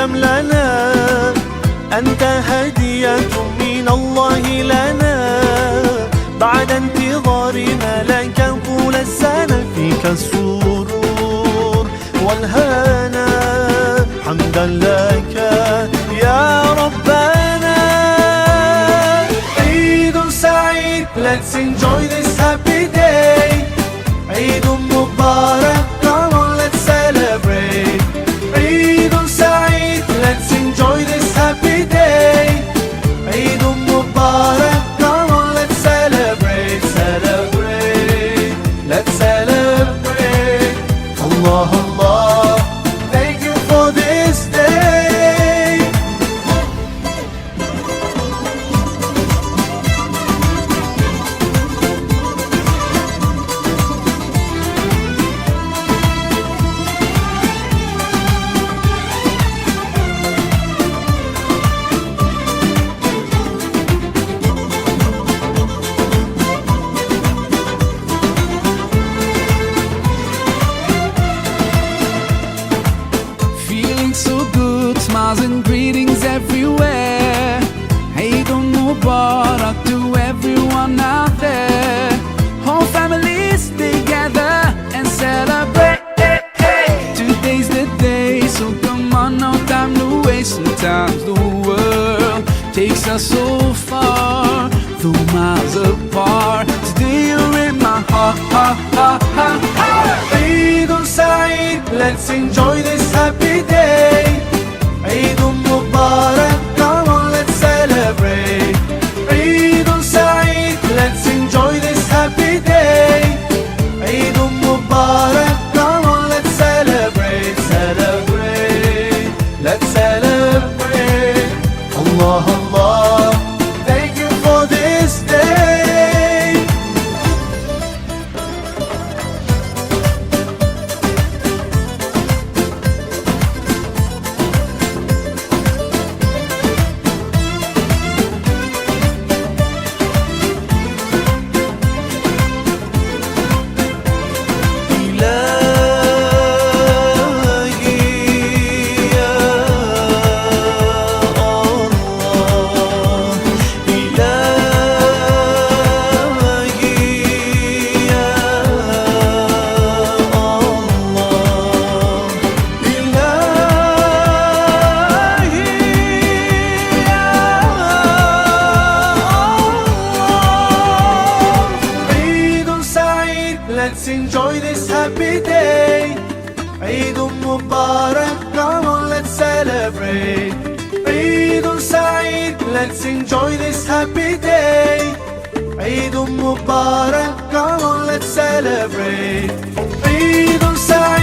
شملنا، أنت هدية من الله لنا، بعد انتظارنا لك طول السنة، فيك السرور والهنا، حمدا لك يا ربنا. عيد سعيد، let's enjoy this happy day. عيد مبارك، come on let's celebrate. عيد سعيد، let's enjoy this happy day. عيد مبارك، come on let's celebrate. Celebrate, let's celebrate. Allah Allah, thank you for this day. So good, smiles and greetings everywhere. Eid Mubarak to everyone out there. Whole families together and celebrate. Today's the day, so come on, no time to waste. Sometimes the world takes us so far, though miles apart. Today you're in my heart, heart, heart, heart, heart. Eid Saeed, let's enjoy this happy day. Eid Mubarak, come on let's celebrate. Eid Saeed, let's enjoy this happy day. Eid Mubarak, come on let's celebrate. Celebrate, let's celebrate. Allah Allah, thank you for this day. Let's enjoy this happy day. Eid Mubarak, come on let's celebrate. Eid Saeed, let's enjoy this happy day. Eid Mubarak, come on let's celebrate. Eid Saeed.